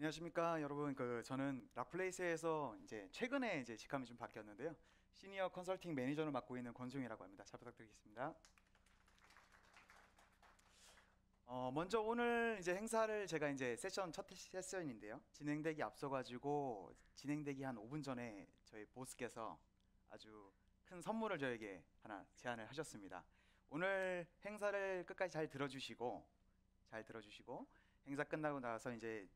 안녕하십니까 여러분. 저는 락플레이스에서 이제 최근에 이제 직함이 좀 바뀌었는데요. 시니어 컨설팅 매니저를 맡고 있는 권종이라고 합니다. 잘 부탁드리겠습니다. 먼저 오늘 이제 행사를 제가 이제 세션 첫 세션인데요. 진행되기 앞서가지고 진행되기 한 5분 전에 저희 보스께서 아주 큰 선물을 저에게 하나 제안을 하셨습니다. 오늘 행사를 끝까지 잘 들어주시고 행사 끝나고 나서 이제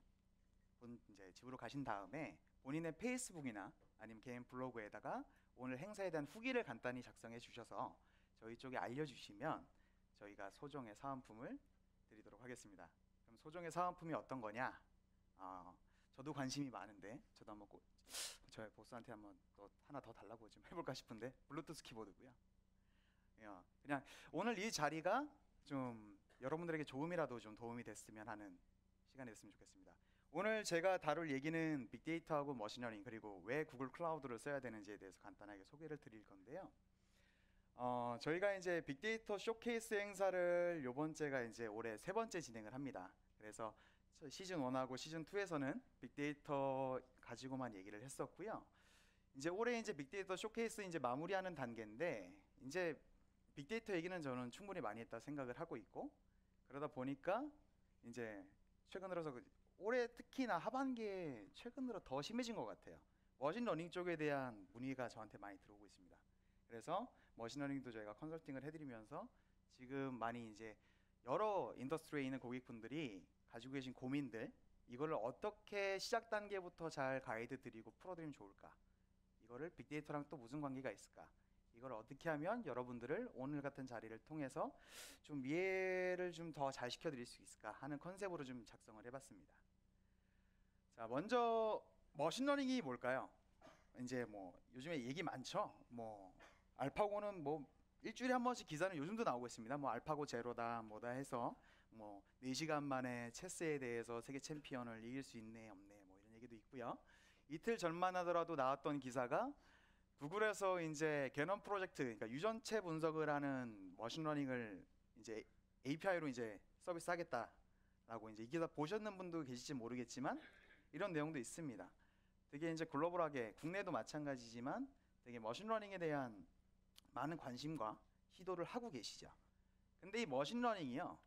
집으로 가신 다음에 본인의 페이스북이나 아니면 개인 블로그에다가 오늘 행사에 대한 후기를 간단히 작성해 주셔서 저희 쪽에 알려주시면 저희가 소정의 사은품을 드리도록 하겠습니다. 그럼 소정의 사은품이 어떤 거냐? 저도 관심이 많은데 저도 한번 저희 보스한테 한번 또 하나 더 달라고 좀 해볼까 싶은데 블루투스 키보드고요. 그냥 오늘 이 자리가 좀 여러분들에게 조금이라도 좀 도움이 됐으면 하는 시간이 됐으면 좋겠습니다. 오늘 제가 다룰 얘기는 빅데이터하고 머신러닝 그리고 왜 구글 클라우드를 써야 되는지에 대해서 간단하게 소개를 드릴 건데요. 저희가 이제 빅데이터 쇼케이스 행사를 요번 제가 이제 올해 세 번째 진행을 합니다. 그래서 시즌 1하고 시즌 2에서는 빅데이터 가지고만 얘기를 했었고요. 이제 올해 이제 빅데이터 쇼케이스 이제 마무리하는 단계인데 이제 빅데이터 얘기는 저는 충분히 많이 했다 생각을 하고 있고 그러다 보니까 이제 최근 들어서 올해 특히나 하반기에 최근 들어 더 심해진 것 같아요. 머신러닝 쪽에 대한 문의가 저한테 많이 들어오고 있습니다. 그래서 머신러닝도 저희가 컨설팅을 해드리면서 지금 많이 이제 여러 인더스트리에 있는 고객분들이 가지고 계신 고민들 이거를 어떻게 시작 단계부터 잘 가이드 드리고 풀어드리면 좋을까, 이거를 빅데이터랑 또 무슨 관계가 있을까, 이걸 어떻게 하면 여러분들을 오늘 같은 자리를 통해서 좀 이해를 좀 더 잘 시켜드릴 수 있을까 하는 컨셉으로 좀 작성을 해봤습니다. 자, 먼저 머신러닝이 뭘까요? 이제 뭐 요즘에 얘기 많죠. 뭐 알파고는 뭐 일주일에 한 번씩 기사는 요즘도 나오고 있습니다. 뭐 알파고 제로다 뭐다 해서 뭐 4시간 만에 체스에 대해서 세계 챔피언을 이길 수 있네 없네 뭐 이런 얘기도 있고요. 이틀 전만 하더라도 나왔던 기사가 구글에서 이제 개념 프로젝트, 그러니까 유전체 분석을 하는 머신러닝을 이제 API로 이제 서비스 하겠다라고 이제 이 기사 보셨는 분도 계실지 모르겠지만 이런 내용도 있습니다. 되게 이제 글로벌하게 국내도 마찬가지지만 되게 머신러닝에 대한 많은 관심과 시도를 하고 계시죠. 근데 이 머신러닝이요,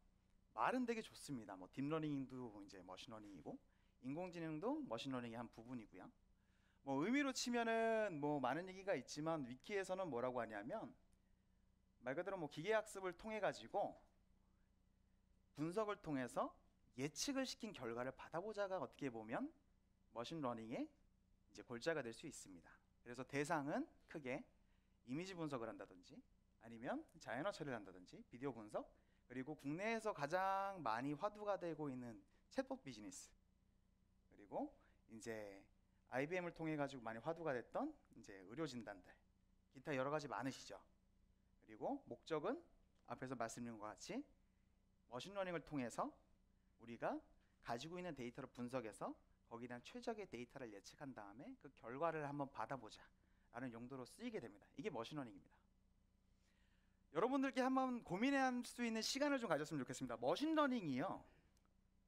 말은 되게 좋습니다. 뭐 딥러닝도 이제 머신러닝이고 인공지능도 머신러닝의 한 부분이고요. 뭐 의미로 치면은 뭐 많은 얘기가 있지만 위키에서는 뭐라고 하냐면 말 그대로 뭐 기계학습을 통해 가지고 분석을 통해서 예측을 시킨 결과를 받아보자가 어떻게 보면 머신러닝의 이제 골자가 될 수 있습니다. 그래서 대상은 크게 이미지 분석을 한다든지 아니면 자연어 처리를 한다든지 비디오 분석, 그리고 국내에서 가장 많이 화두가 되고 있는 챗봇 비즈니스, 그리고 이제 IBM을 통해 가지고 많이 화두가 됐던 이제 의료 진단들, 기타 여러 가지 많으시죠. 그리고 목적은 앞에서 말씀드린 것과 같이 머신러닝을 통해서 우리가 가지고 있는 데이터를 분석해서 거기에 대한 최적의 데이터를 예측한 다음에 그 결과를 한번 받아보자 라는 용도로 쓰이게 됩니다. 이게 머신러닝입니다. 여러분들께 한번 고민할 수 있는 시간을 좀 가졌으면 좋겠습니다. 머신러닝이요,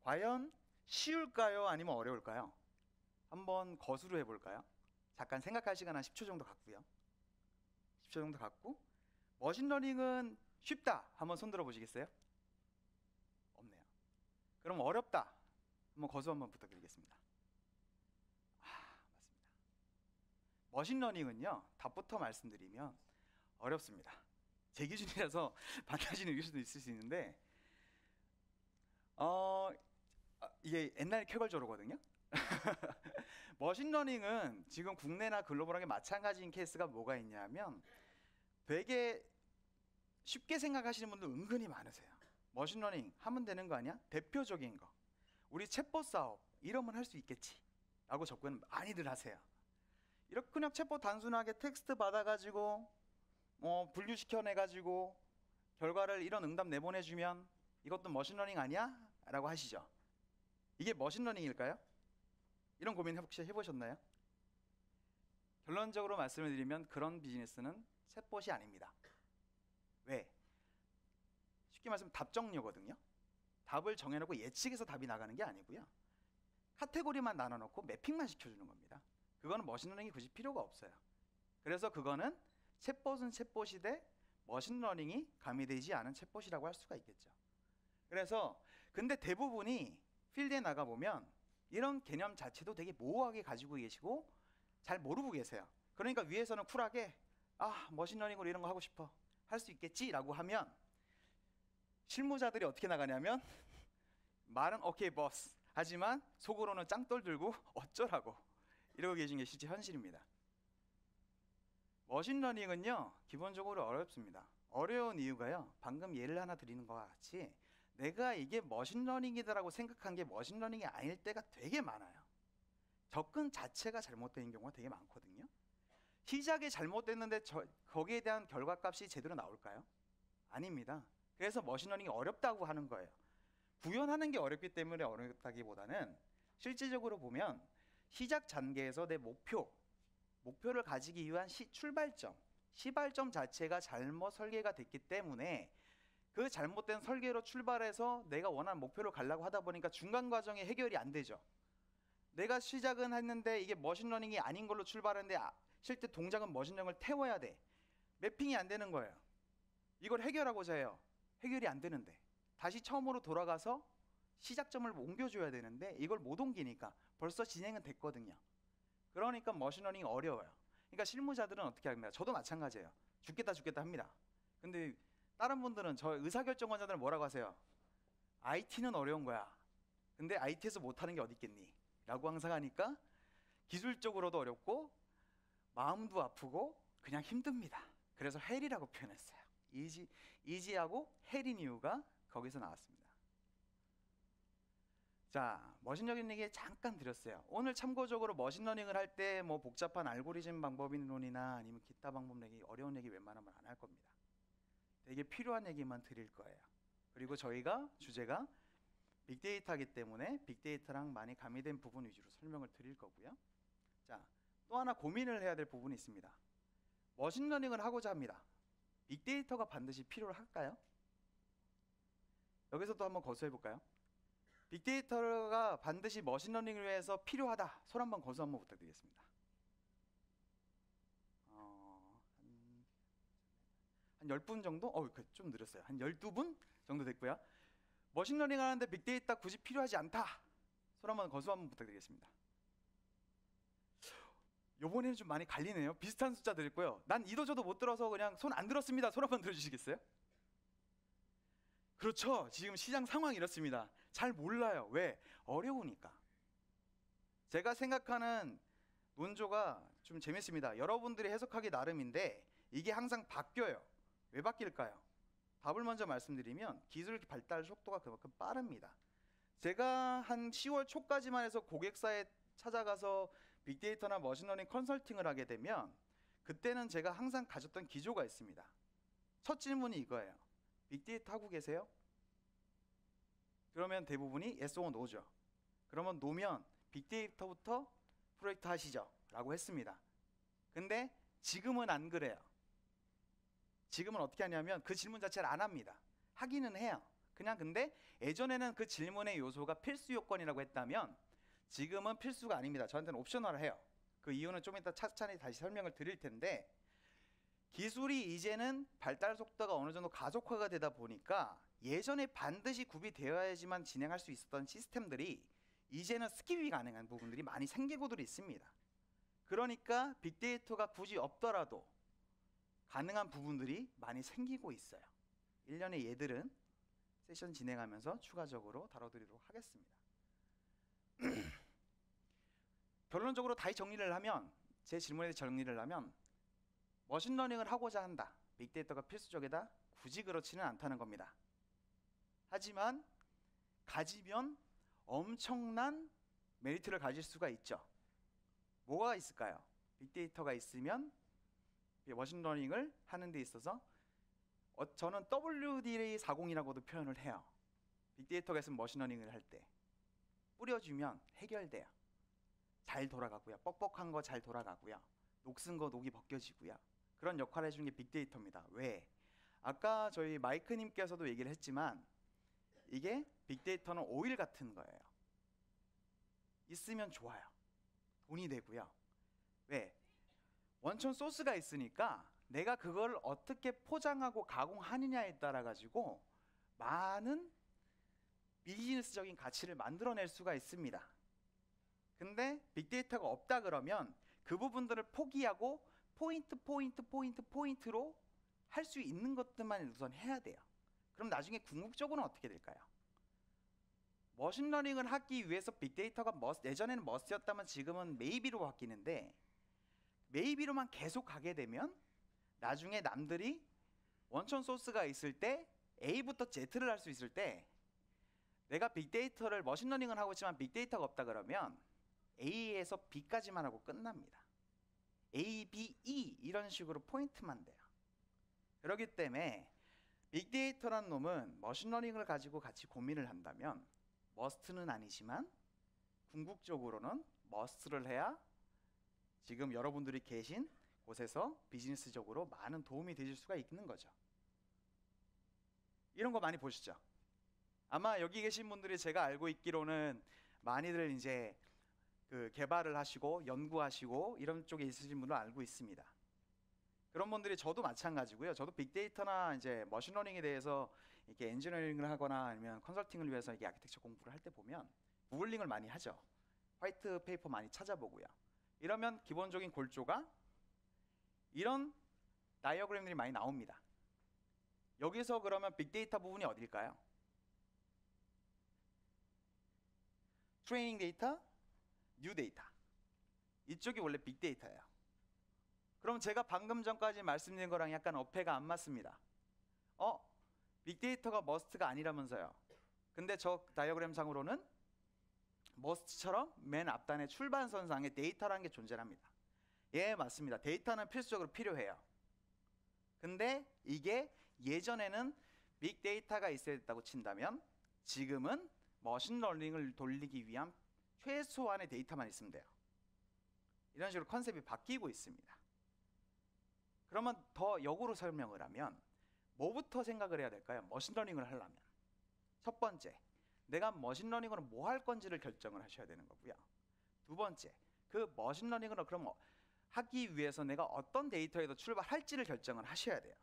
과연 쉬울까요? 아니면 어려울까요? 한번 거수로 해볼까요? 잠깐 생각할 시간 한 10초 정도 갖고요. 10초 정도 갖고 머신러닝은 쉽다 한번 손 들어 보시겠어요? 없네요. 그럼 어렵다 한번 거수 한번 부탁드리겠습니다. 맞습니다. 머신러닝은요, 답부터 말씀드리면 어렵습니다. 제 기준이라서 반대하시는 의견도 있을 수 있는데 이게 옛날 쾌걸조로거든요. 머신러닝은 지금 국내나 글로벌하게 마찬가지인 케이스가 뭐가 있냐면 되게 쉽게 생각하시는 분들 은근히 많으세요. 머신러닝 하면 되는 거 아니야? 대표적인 거 우리 챗봇 사업 이러면 할 수 있겠지 라고 접근 많이들 하세요. 이렇게 그냥 챗봇 단순하게 텍스트 받아가지고 분류시켜내가지고 결과를 이런 응답 내보내주면 이것도 머신러닝 아니야? 라고 하시죠. 이게 머신러닝일까요? 이런 고민 혹시 해보셨나요? 결론적으로 말씀을 드리면 그런 비즈니스는 챗봇이 아닙니다. 왜? 쉽게 말하면 답정료거든요. 답을 정해놓고 예측해서 답이 나가는 게 아니고요. 카테고리만 나눠놓고 매핑만 시켜주는 겁니다. 그거는 머신러닝이 굳이 필요가 없어요. 그래서 그거는 챗봇은 챗봇이되 머신러닝이 가미되지 않은 챗봇이라고 할 수가 있겠죠. 그래서 근데 대부분이 필드에 나가보면 이런 개념 자체도 되게 모호하게 가지고 계시고 잘 모르고 계세요. 그러니까 위에서는 쿨하게 머신러닝으로 이런 거 하고 싶어, 할 수 있겠지 라고 하면 실무자들이 어떻게 나가냐면 말은 오케이 버스 하지만 속으로는 짱돌 들고 어쩌라고 이러고 계신 게 실제 현실입니다. 머신러닝은요 기본적으로 어렵습니다. 어려운 이유가요, 방금 예를 하나 드리는 것과 같이 내가 이게 머신러닝이다라고 생각한 게 머신러닝이 아닐 때가 되게 많아요. 접근 자체가 잘못된 경우가 되게 많거든요. 시작이 잘못됐는데 거기에 대한 결과값이 제대로 나올까요? 아닙니다. 그래서 머신러닝이 어렵다고 하는 거예요. 구현하는 게 어렵기 때문에 어렵다기보다는 실질적으로 보면 시작 단계에서 내 목표를 가지기 위한 출발점, 시발점 자체가 잘못 설계가 됐기 때문에 그 잘못된 설계로 출발해서 내가 원하는 목표를 가려고 하다 보니까 중간 과정에 해결이 안 되죠. 내가 시작은 했는데 이게 머신러닝이 아닌 걸로 출발했는데 실제 동작은 머신러닝을 태워야 돼. 매핑이 안 되는 거예요. 이걸 해결하고자 해요. 해결이 안 되는데 다시 처음으로 돌아가서 시작점을 옮겨줘야 되는데 이걸 못 옮기니까 벌써 진행은 됐거든요. 그러니까 머신러닝이 어려워요. 그러니까 실무자들은 어떻게 합니까? 저도 마찬가지예요. 죽겠다 합니다. 근데 다른 분들은 저 의사결정권자들은 뭐라고 하세요? IT는 어려운 거야. 근데 IT에서 못하는 게 어디 있겠니? 라고 항상 하니까 기술적으로도 어렵고 마음도 아프고 그냥 힘듭니다. 그래서 헬이라고 표현했어요. 이지하고 헬인 이유가 거기서 나왔습니다. 자, 머신러닝 얘기 잠깐 드렸어요. 오늘 참고적으로 머신러닝을 할 때 뭐 복잡한 알고리즘 방법론이나 아니면 기타 방법 얘기, 어려운 얘기 웬만하면 안 할 겁니다. 되게 필요한 얘기만 드릴 거예요. 그리고 저희가 주제가 빅데이터이기 때문에 빅데이터랑 많이 가미된 부분 위주로 설명을 드릴 거고요. 자, 또 하나 고민을 해야 될 부분이 있습니다. 머신러닝을 하고자 합니다. 빅데이터가 반드시 필요할까요? 여기서도 한번 거수해 볼까요? 빅데이터가 반드시 머신러닝을 위해서 필요하다. 손 한번 거수 한번 부탁드리겠습니다. 한 10분 정도? 좀 늘었어요. 한 12분 정도 됐고요. 머신러닝 하는데 빅데이터 굳이 필요하지 않다. 손 한번 거수 한번 부탁드리겠습니다. 요번에는 좀 많이 갈리네요. 비슷한 숫자 드렸고요. 난 이도저도 못 들어서 그냥 손 안 들었습니다. 손 한번 들어주시겠어요? 그렇죠. 지금 시장 상황이 이렇습니다. 잘 몰라요. 왜? 어려우니까. 제가 생각하는 논조가 좀 재밌습니다. 여러분들이 해석하기 나름인데 이게 항상 바뀌어요. 왜 바뀔까요? 답을 먼저 말씀드리면 기술 발달 속도가 그만큼 빠릅니다. 제가 한 10월 초까지만 해서 고객사에 찾아가서 빅데이터나 머신러닝 컨설팅을 하게 되면 그때는 제가 항상 가졌던 기조가 있습니다. 첫 질문이 이거예요. 빅데이터 하고 계세요? 그러면 대부분이 yes or no죠. 그러면 노면 빅데이터부터 프로젝트 하시죠 라고 했습니다. 근데 지금은 안 그래요. 지금은 어떻게 하냐면 그 질문 자체를 안 합니다. 하기는 해요. 그냥 근데 예전에는 그 질문의 요소가 필수 요건이라고 했다면 지금은 필수가 아닙니다. 저한테는 옵셔널해요. 그 이유는 좀 이따 차차히 다시 설명을 드릴 텐데 기술이 이제는 발달 속도가 어느 정도 가속화가 되다 보니까 예전에 반드시 구비되어야지만 진행할 수 있었던 시스템들이 이제는 스킵이 가능한 부분들이 많이 생기고들이 있습니다. 그러니까 빅데이터가 굳이 없더라도 가능한 부분들이 많이 생기고 있어요. 일련의 예들은 세션 진행하면서 추가적으로 다뤄드리도록 하겠습니다. 결론적으로 다시 정리를 하면 제 질문에 정리를 하면 머신러닝을 하고자 한다. 빅데이터가 필수적이다. 굳이 그렇지는 않다는 겁니다. 하지만 가지면 엄청난 메리트를 가질 수가 있죠. 뭐가 있을까요? 빅데이터가 있으면 머신러닝을 하는 데 있어서 저는 WD40이라고도 표현을 해요. 빅데이터가 있으면 머신러닝을 할 때 뿌려주면 해결돼요. 잘 돌아가고요. 뻑뻑한 거 잘 돌아가고요. 녹슨 거 녹이 벗겨지고요. 그런 역할을 해주는 게 빅데이터입니다. 왜? 아까 저희 마이크님께서도 얘기를 했지만 이게 빅데이터는 오일 같은 거예요. 있으면 좋아요. 돈이 되고요. 왜? 원천 소스가 있으니까 내가 그걸 어떻게 포장하고 가공하느냐에 따라 가지고 많은 비즈니스적인 가치를 만들어낼 수가 있습니다. 근데 빅데이터가 없다 그러면 그 부분들을 포기하고 포인트로 할 수 있는 것들만 우선 해야 돼요. 그럼 나중에 궁극적으로는 어떻게 될까요? 머신러닝을 하기 위해서 빅데이터가 예전에는 머스트였다면 지금은 메이비로 바뀌는데, 메이비로만 계속 가게 되면 나중에 남들이 원천 소스가 있을 때 A부터 Z를 할 수 있을 때, 내가 빅데이터를 머신러닝을 하고 있지만 빅데이터가 없다 그러면 A에서 B까지만 하고 끝납니다. A, B, E 이런 식으로 포인트만 돼요. 그렇기 때문에 빅데이터란 놈은 머신러닝을 가지고 같이 고민을 한다면 머스트는 아니지만 궁극적으로는 머스트를 해야 지금 여러분들이 계신 곳에서 비즈니스적으로 많은 도움이 되실 수가 있는 거죠. 이런 거 많이 보시죠. 아마 여기 계신 분들이 제가 알고 있기로는 많이들 이제 그 개발을 하시고 연구하시고 이런 쪽에 있으신 분을 알고 있습니다. 그런 분들이 저도 마찬가지고요. 저도 빅데이터나 이제 머신러닝에 대해서 이렇게 엔지니어링을 하거나 아니면 컨설팅을 위해서 이게 아키텍처 공부를 할 때 보면 구글링을 많이 하죠. 화이트 페이퍼 많이 찾아보고요. 이러면 기본적인 골조가 이런 다이어그램들이 많이 나옵니다. 여기서 그러면 빅데이터 부분이 어딜까요? 트레이닝 데이터, 뉴 데이터. 이쪽이 원래 빅데이터예요. 그럼 제가 방금 전까지 말씀드린 거랑 약간 어폐가 안 맞습니다. 빅데이터가 머스트가 아니라면서요. 근데 저 다이어그램 상으로는 머스트처럼 맨 앞단의 출발선상에 데이터라는 게 존재합니다. 예, 맞습니다. 데이터는 필수적으로 필요해요. 근데 이게 예전에는 빅데이터가 있어야 됐다고 친다면 지금은 머신러닝을 돌리기 위한 최소한의 데이터만 있으면 돼요. 이런 식으로 컨셉이 바뀌고 있습니다. 그러면 더 역으로 설명을 하면 뭐부터 생각을 해야 될까요? 머신러닝을 하려면 첫 번째, 내가 머신러닝으로 뭐 할 건지를 결정을 하셔야 되는 거고요. 두 번째, 그 머신러닝으로 그럼 하기 위해서 내가 어떤 데이터에서 출발할지를 결정을 하셔야 돼요.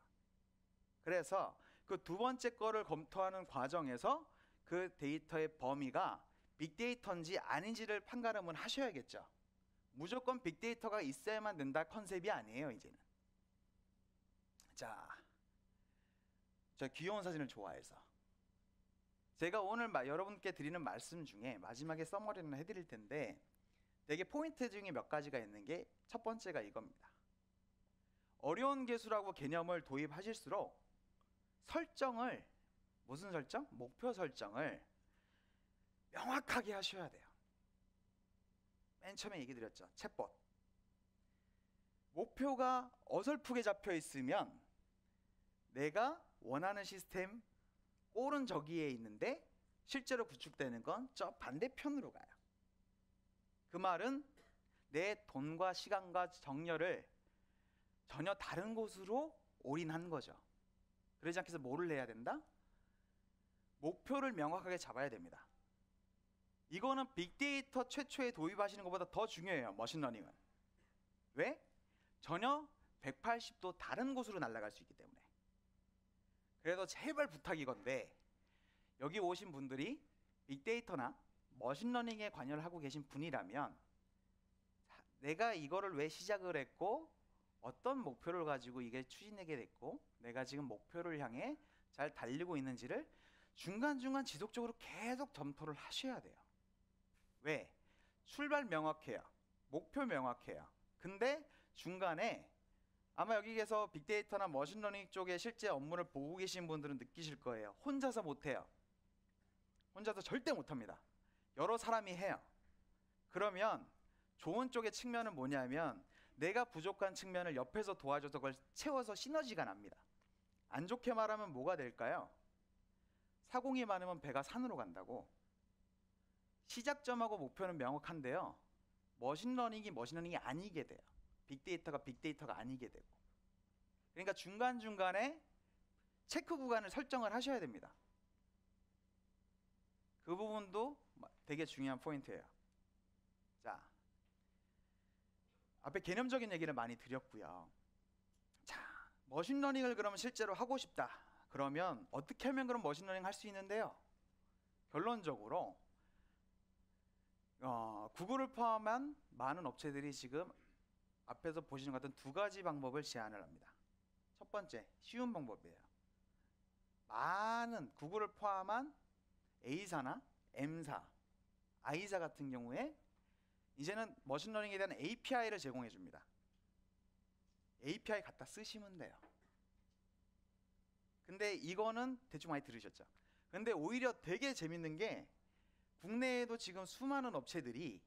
그래서 그 두 번째 거를 검토하는 과정에서 그 데이터의 범위가 빅데이터인지 아닌지를 판가름을 하셔야겠죠. 무조건 빅데이터가 있어야만 된다 컨셉이 아니에요, 이제는. 자, 저 귀여운 사진을 좋아해서 제가 오늘 여러분께 드리는 말씀 중에 마지막에 서머리는 해드릴 텐데 되게 포인트 중에 몇 가지가 있는 게 첫 번째가 이겁니다. 어려운 개수라고 개념을 도입하실수록 설정을, 무슨 설정? 목표 설정을 명확하게 하셔야 돼요. 맨 처음에 얘기 드렸죠. 챗봇. 목표가 어설프게 잡혀 있으면 내가 원하는 시스템 꼴은 저기에 있는데 실제로 구축되는 건 저 반대편으로 가요. 그 말은 내 돈과 시간과 정열을 전혀 다른 곳으로 올인한 거죠. 그러지 않기 위해서 뭐를 해야 된다? 목표를 명확하게 잡아야 됩니다. 이거는 빅데이터 최초에 도입하시는 것보다 더 중요해요. 머신러닝은. 왜? 전혀 180도 다른 곳으로 날아갈 수 있기 때문에. 그래서 제발 부탁이건데 여기 오신 분들이 빅데이터나 머신러닝에 관여를 하고 계신 분이라면 내가 이거를 왜 시작을 했고 어떤 목표를 가지고 이게 추진하게 됐고 내가 지금 목표를 향해 잘 달리고 있는지를 중간중간 지속적으로 계속 점토를 하셔야 돼요. 왜? 출발 명확해요. 목표 명확해요. 근데 중간에 아마 여기에서 빅데이터나 머신러닝 쪽에 실제 업무를 보고 계신 분들은 느끼실 거예요. 혼자서 못해요. 혼자서 절대 못합니다. 여러 사람이 해요. 그러면 좋은 쪽의 측면은 뭐냐면 내가 부족한 측면을 옆에서 도와줘서 그걸 채워서 시너지가 납니다. 안 좋게 말하면 뭐가 될까요? 사공이 많으면 배가 산으로 간다고. 시작점하고 목표는 명확한데요. 머신러닝이 아니게 돼요. 빅데이터가 아니게 되고. 그러니까 중간중간에 체크 구간을 설정을 하셔야 됩니다. 그 부분도 되게 중요한 포인트예요. 앞에 개념적인 얘기를 많이 드렸고요. 자, 머신러닝을 그러면 실제로 하고 싶다. 그러면 어떻게 하면 그럼 머신러닝 할 수 있는데요? 결론적으로 구글을 포함한 많은 업체들이 지금 앞에서 보시는 것 같은 두 가지 방법을 제안을 합니다. 첫 번째, 쉬운 방법이에요. 많은 구글을 포함한 A사나 M사, I사 같은 경우에 이제는 머신러닝에 대한 API를 제공해 줍니다. API 갖다 쓰시면 돼요. 근데 이거는 대충 많이 들으셨죠? 근데 오히려 되게 재밌는 게 국내에도 지금 수많은 업체들이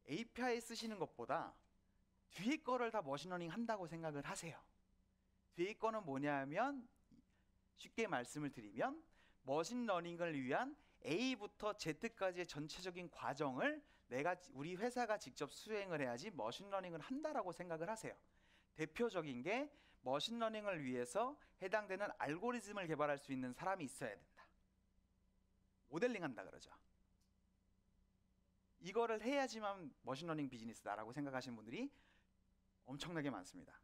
API 쓰시는 것보다 뒤에 거를 다 머신러닝 한다고 생각을 하세요. 뒤에 거는 뭐냐면 쉽게 말씀을 드리면 머신러닝을 위한 A부터 Z까지의 전체적인 과정을 우리 회사가 직접 수행을 해야지 머신러닝을 한다라고 생각을 하세요. 대표적인 게 머신러닝을 위해서 해당되는 알고리즘을 개발할 수 있는 사람이 있어야 된다. 모델링 한다 그러죠. 이거를 해야지만 머신러닝 비즈니스다라고 생각하시는 분들이 엄청나게 많습니다.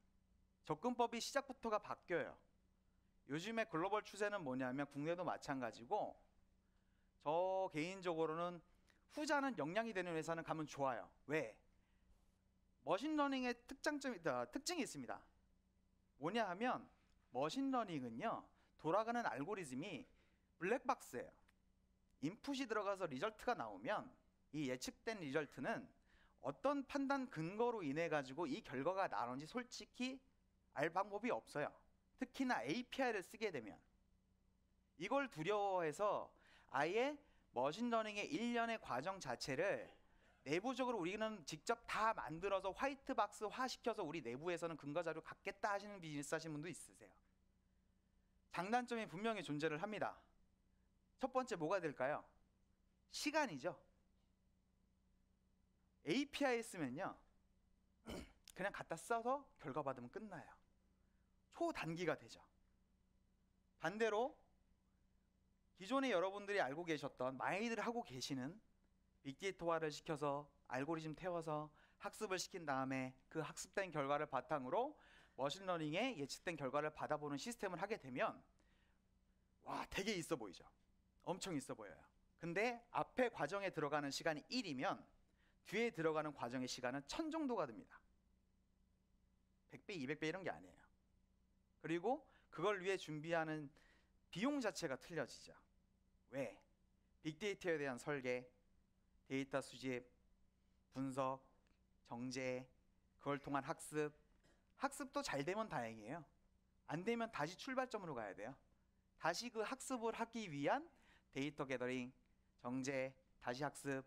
접근법이 시작부터가 바뀌어요. 요즘에 글로벌 추세는 뭐냐면 국내도 마찬가지고 저 개인적으로는 후자는 역량이 되는 회사는 가면 좋아요. 왜? 머신러닝의 특징이 있습니다. 뭐냐 하면 머신러닝은요 돌아가는 알고리즘이 블랙박스예요. 인풋이 들어가서 리절트가 나오면 이 예측된 리절트는 어떤 판단 근거로 인해 가지고 이 결과가 나오는지 솔직히 알 방법이 없어요. 특히나 API를 쓰게 되면 이걸 두려워해서 아예 머신러닝의 일련의 과정 자체를 내부적으로 우리는 직접 다 만들어서 화이트박스화 시켜서 우리 내부에서는 근거자료 갖겠다 하시는 비즈니스 하시는 분도 있으세요. 장단점이 분명히 존재를 합니다. 첫 번째 뭐가 될까요? 시간이죠. API 쓰면요 그냥 갖다 써서 결과 받으면 끝나요. 초단기가 되죠. 반대로 기존에 여러분들이 알고 계셨던 많이들 하고 계시는 빅데이터화를 시켜서 알고리즘 태워서 학습을 시킨 다음에 그 학습된 결과를 바탕으로 머신러닝의 예측된 결과를 받아보는 시스템을 하게 되면 와 되게 있어 보이죠. 엄청 있어 보여요. 근데 앞에 과정에 들어가는 시간이 1이면 뒤에 들어가는 과정의 시간은 1000 정도가 됩니다. 100배, 200배 이런 게 아니에요. 그리고 그걸 위해 준비하는 비용 자체가 틀려지죠. 왜? 빅데이터에 대한 설계, 데이터 수집, 분석, 정제, 그걸 통한 학습도 잘 되면 다행이에요. 안 되면 다시 출발점으로 가야 돼요. 다시 그 학습을 하기 위한 데이터 게더링, 정제, 다시 학습,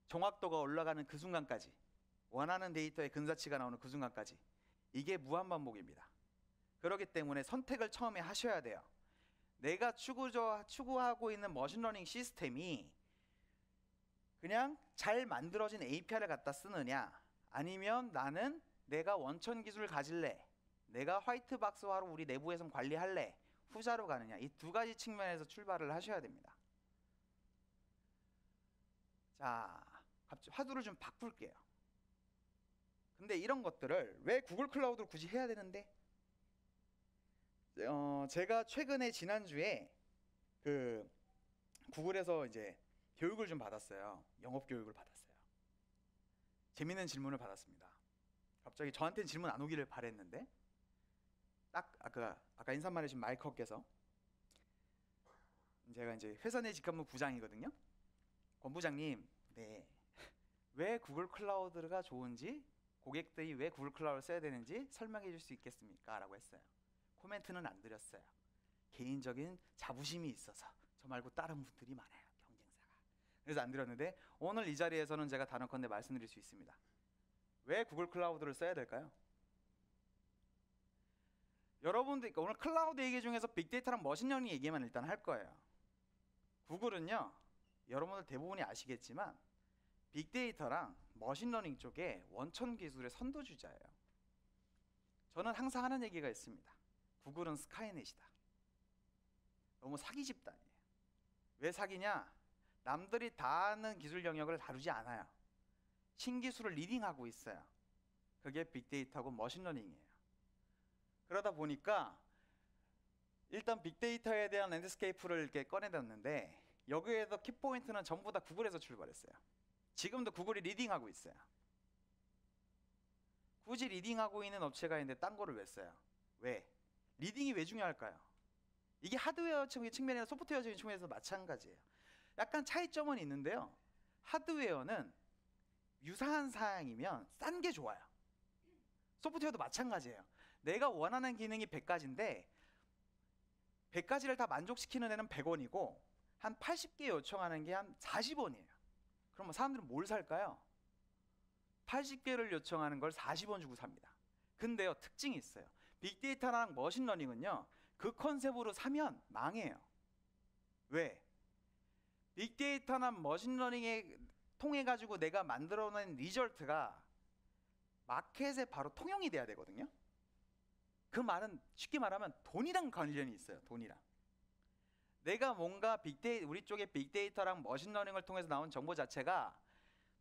정확도가 올라가는 그 순간까지, 원하는 데이터의 근사치가 나오는 그 순간까지 이게 무한반복입니다. 그렇기 때문에 선택을 처음에 하셔야 돼요. 내가 추구하고 있는 머신러닝 시스템이 그냥 잘 만들어진 API를 갖다 쓰느냐, 아니면 나는 내가 원천 기술을 가질래, 내가 화이트박스화로 우리 내부에서 관리할래, 후자로 가느냐, 이 두 가지 측면에서 출발을 하셔야 됩니다. 자, 화두를 좀 바꿀게요. 근데 이런 것들을 왜 구글 클라우드를 굳이 해야 되는데? 제가 최근에 지난주에 그 구글에서 이제 교육을 좀 받았어요. 영업 교육을 받았어요. 재밌는 질문을 받았습니다. 갑자기 저한테는 질문 안 오기를 바랬는데 딱 아까 인사말 해주신 마이커께서 제가 이제 회사 내 직업무 부장이거든요. 권 부장님, 네, 왜 구글 클라우드가 좋은지, 고객들이 왜 구글 클라우드를 써야 되는지 설명해 줄 수 있겠습니까? 라고 했어요. 코멘트는 안 드렸어요. 개인적인 자부심이 있어서. 저 말고 다른 분들이 많아요, 경쟁사가. 그래서 안 드렸는데 오늘 이 자리에서는 제가 단언컨대 말씀드릴 수 있습니다. 왜 구글 클라우드를 써야 될까요? 여러분들 오늘 클라우드 얘기 중에서 빅데이터랑 머신러닝 얘기만 일단 할 거예요. 구글은요, 여러분들 대부분이 아시겠지만 빅데이터랑 머신러닝 쪽에 원천 기술의 선도주자예요. 저는 항상 하는 얘기가 있습니다. 구글은 스카이넷이다. 너무 사기 집단이에요. 왜 사기냐? 남들이 다 아는 기술 영역을 다루지 않아요. 신기술을 리딩하고 있어요. 그게 빅데이터하고 머신러닝이에요. 그러다 보니까 일단 빅데이터에 대한 랜드스케이프를 이렇게 꺼내놨는데 여기에서 키포인트는 전부 다 구글에서 출발했어요. 지금도 구글이 리딩하고 있어요. 굳이 리딩하고 있는 업체가 있는데 딴 거를 왜 써요? 왜? 리딩이 왜 중요할까요? 이게 하드웨어적인 측면이나 소프트웨어적인 측면에서 마찬가지예요. 약간 차이점은 있는데요. 하드웨어는 유사한 사양이면 싼 게 좋아요. 소프트웨어도 마찬가지예요. 내가 원하는 기능이 100가지인데 100가지를 다 만족시키는 애는 100원이고 한 80개 요청하는 게 한 40원이에요. 그러면 사람들은 뭘 살까요? 80개를 요청하는 걸 40원 주고 삽니다. 근데요, 특징이 있어요. 빅데이터랑 머신러닝은요, 그 컨셉으로 사면 망해요. 왜? 빅데이터나 머신러닝에 통해 가지고 내가 만들어낸 리절트가 마켓에 바로 통용이 돼야 되거든요. 그 말은 쉽게 말하면 돈이랑 관련이 있어요. 돈이랑. 내가 뭔가 우리 쪽에 빅데이터랑 머신러닝을 통해서 나온 정보 자체가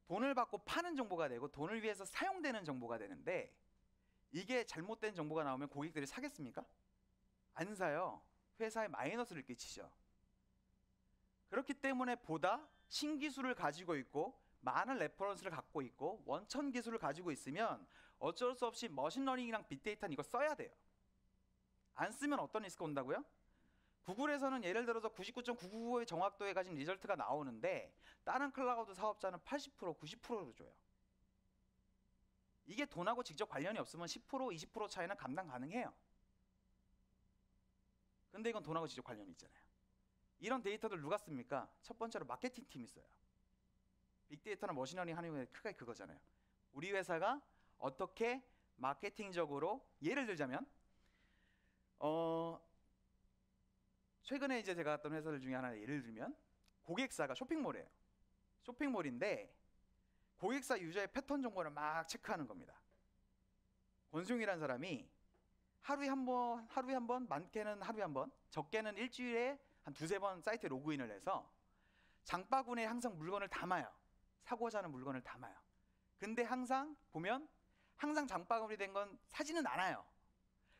돈을 받고 파는 정보가 되고 돈을 위해서 사용되는 정보가 되는데 이게 잘못된 정보가 나오면 고객들이 사겠습니까? 안 사요. 회사에 마이너스를 끼치죠. 그렇기 때문에 보다 신기술을 가지고 있고 많은 레퍼런스를 갖고 있고 원천 기술을 가지고 있으면 어쩔 수 없이 머신러닝이랑 빅데이터는 이거 써야 돼요. 안 쓰면 어떤 리스크가 온다고요? 구글에서는 예를 들어서 99.999의 정확도에 가진 리절트가 나오는데 다른 클라우드 사업자는 80%, 90%로 줘요. 이게 돈하고 직접 관련이 없으면 10%, 20% 차이는 감당 가능해요. 근데 이건 돈하고 직접 관련이 있잖아요. 이런 데이터들 누가 씁니까? 첫 번째로 마케팅 팀이 써요. 빅데이터나 머신러닝 하는 게 크게 그거잖아요. 우리 회사가 어떻게 마케팅적으로 예를 들자면 최근에 이제 제가 갔던 회사들 중에 하나 예를 들면 고객사가 쇼핑몰이에요. 쇼핑몰인데 고객사 유저의 패턴 정보를 막 체크하는 겁니다. 권수용이라는 사람이 하루에 한 번, 많게는 하루에 한 번, 적게는 일주일에 한 두세 번 사이트에 로그인을 해서 장바구니에 항상 물건을 담아요. 사고자 하는 물건을 담아요. 근데 항상 보면 항상 장바구니 된 건 사지는 않아요.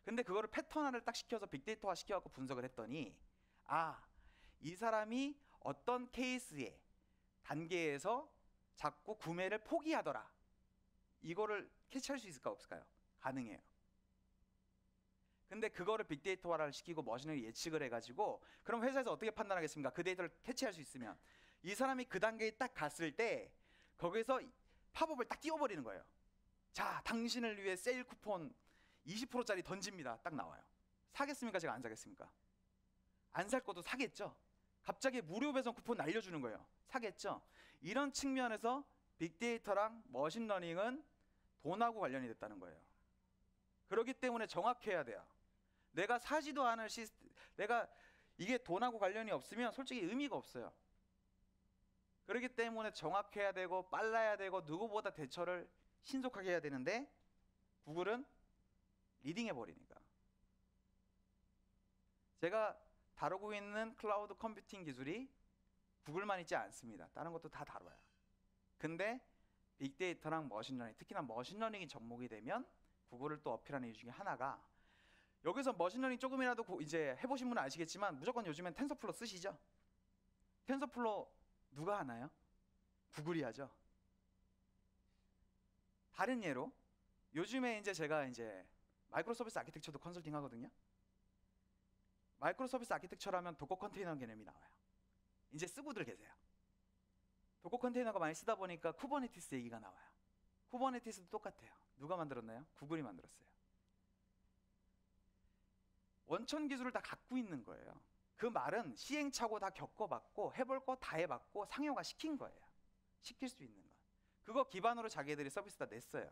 근데 그거를 패턴화를 딱 시켜서 빅데이터화 시켜갖고 분석을 했더니 이 사람이 어떤 케이스의 단계에서 자꾸 구매를 포기하더라. 이거를 캐치할 수 있을까 없을까요? 가능해요. 근데 그거를 빅데이터화를 시키고 머신을 예측을 해가지고 그럼 회사에서 어떻게 판단하겠습니까? 그 데이터를 캐치할 수 있으면 이 사람이 그 단계에 딱 갔을 때 거기서 팝업을 딱 띄워버리는 거예요. 자, 당신을 위해 세일 쿠폰 20%짜리 던집니다. 딱 나와요. 사겠습니까? 제가 안 사겠습니까? 안 살 것도 사겠죠. 갑자기 무료 배송 쿠폰 날려주는 거예요. 사겠죠. 이런 측면에서 빅데이터랑 머신러닝은 돈하고 관련이 됐다는 거예요. 그렇기 때문에 정확해야 돼요. 내가 사지도 않을 내가 이게 돈하고 관련이 없으면 솔직히 의미가 없어요. 그렇기 때문에 정확해야 되고 빨라야 되고 누구보다 대처를 신속하게 해야 되는데 구글은 리딩해버리니까. 제가 다루고 있는 클라우드 컴퓨팅 기술이 구글만 있지 않습니다. 다른 것도 다 다뤄요. 근데 빅데이터랑 머신러닝, 특히나 머신러닝이 접목이 되면 구글을 또 어필하는 이유 중에 하나가 여기서 머신러닝 조금이라도 이제 해보신 분은 아시겠지만 무조건 요즘엔 텐서플로 쓰시죠? 텐서플로 누가 하나요? 구글이 하죠. 다른 예로 요즘에 이제 제가 이제 마이크로 서비스 아키텍처도 컨설팅 하거든요. 마이크로 서비스 아키텍처라면 도커 컨테이너 개념이 나와요. 이제 쓰고들 계세요. 도커 컨테이너가 많이 쓰다 보니까 쿠버네티스 얘기가 나와요. 쿠버네티스도 똑같아요. 누가 만들었나요? 구글이 만들었어요. 원천 기술을 다 갖고 있는 거예요. 그 말은 시행착오 다 겪어봤고 해볼 거 다 해봤고 상용화 시킨 거예요. 시킬 수 있는 거. 그거 기반으로 자기들이 서비스 다 냈어요.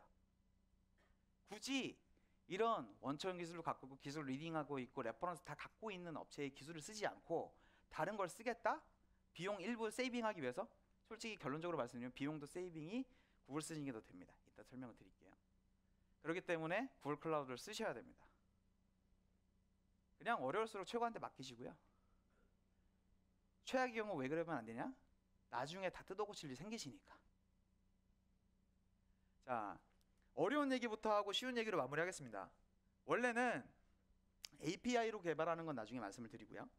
굳이 이런 원천 기술을 갖고 있고 기술 리딩하고 있고 레퍼런스 다 갖고 있는 업체의 기술을 쓰지 않고 다른 걸 쓰겠다? 비용 일부 세이빙하기 위해서 솔직히 결론적으로 말씀드리면 비용도 세이빙이 구글 쓰시는 게 더 됩니다. 이따 설명을 드릴게요. 그렇기 때문에 구글 클라우드를 쓰셔야 됩니다. 그냥 어려울수록 최고한테 맡기시고요. 최악의 경우 왜 그러면 안 되냐? 나중에 다 뜯어고칠 일이 생기시니까. 자, 어려운 얘기부터 하고 쉬운 얘기로 마무리하겠습니다. 원래는 API로 개발하는 건 나중에 말씀을 드리고요.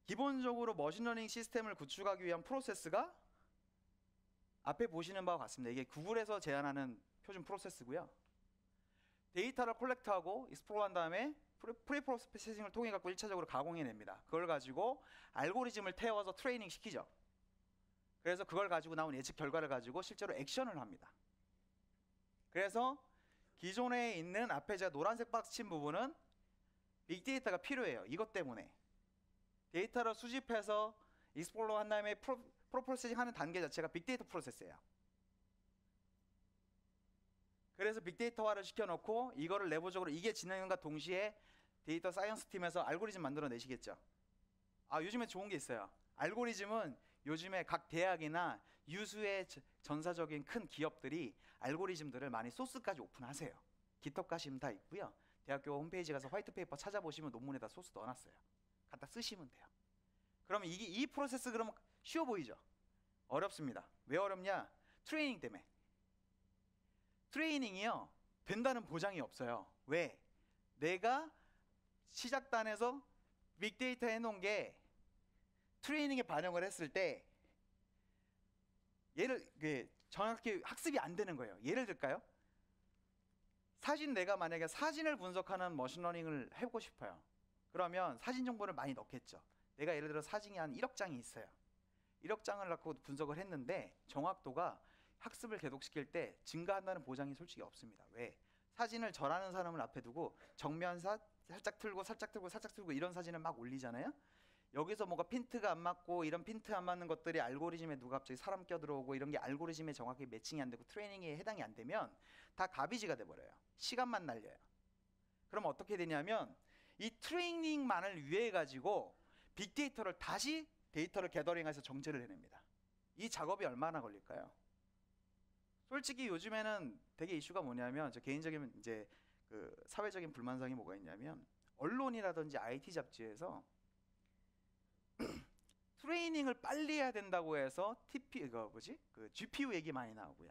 기본적으로 머신러닝 시스템을 구축하기 위한 프로세스가 앞에 보시는 바와 같습니다. 이게 구글에서 제안하는 표준 프로세스고요. 데이터를 콜렉트하고 익스플로어한 다음에 프리프로세싱을 통해 갖고 1차적으로 가공해냅니다. 그걸 가지고 알고리즘을 태워서 트레이닝 시키죠. 그래서 그걸 가지고 나온 예측 결과를 가지고 실제로 액션을 합니다. 그래서 기존에 있는 앞에 제가 노란색 박스 친 부분은 빅데이터가 필요해요. 이것 때문에 데이터를 수집해서 익스플로어 한 다음에 프로세싱 하는 단계 자체가 빅데이터 프로세스예요. 그래서 빅데이터화를 시켜놓고 이거를 내부적으로 이게 진행과 동시에 데이터 사이언스 팀에서 알고리즘 만들어 내시겠죠. 요즘에 좋은 게 있어요. 알고리즘은 요즘에 각 대학이나 유수의 전사적인 큰 기업들이 알고리즘들을 많이 소스까지 오픈하세요. 깃허브 가시면 다 있고요. 대학교 홈페이지 가서 화이트페이퍼 찾아보시면 논문에다 소스 넣어놨어요. 갖다 쓰시면 돼요. 그러면 이 프로세스 그러면 쉬워 보이죠? 어렵습니다. 왜 어렵냐? 트레이닝 때문에. 트레이닝이요 된다는 보장이 없어요. 왜? 내가 시작단에서 빅데이터 해놓은 게 트레이닝에 반영을 했을 때 정확히 학습이 안 되는 거예요. 예를 들까요? 내가 만약에 사진을 분석하는 머신러닝을 해보고 싶어요. 그러면 사진 정보를 많이 넣겠죠. 내가 예를 들어 사진이 한 1억 장이 있어요. 1억 장을 넣고 분석을 했는데 정확도가 학습을 계속시킬 때 증가한다는 보장이 솔직히 없습니다. 왜? 사진을 절하는 사람을 앞에 두고 정면샷 살짝 틀고 살짝 틀고 살짝 틀고 이런 사진을 막 올리잖아요. 여기서 뭔가 핀트가 안 맞고 이런 핀트 안 맞는 것들이 알고리즘에 누가 갑자기 사람 껴들어오고 이런 게 알고리즘에 정확히 매칭이 안 되고 트레이닝에 해당이 안 되면 다 가비지가 돼버려요. 시간만 날려요. 그럼 어떻게 되냐면 이 트레이닝만을 위해 가지고 빅데이터를 다시 데이터를 게더링해서 정제를 해냅니다. 이 작업이 얼마나 걸릴까요? 솔직히 요즘에는 되게 이슈가 뭐냐면 저 개인적인 이제 그 사회적인 불만사항이 뭐가 있냐면 언론이라든지 IT 잡지에서 트레이닝을 빨리 해야 된다고 해서 GPU 얘기 많이 나오고요.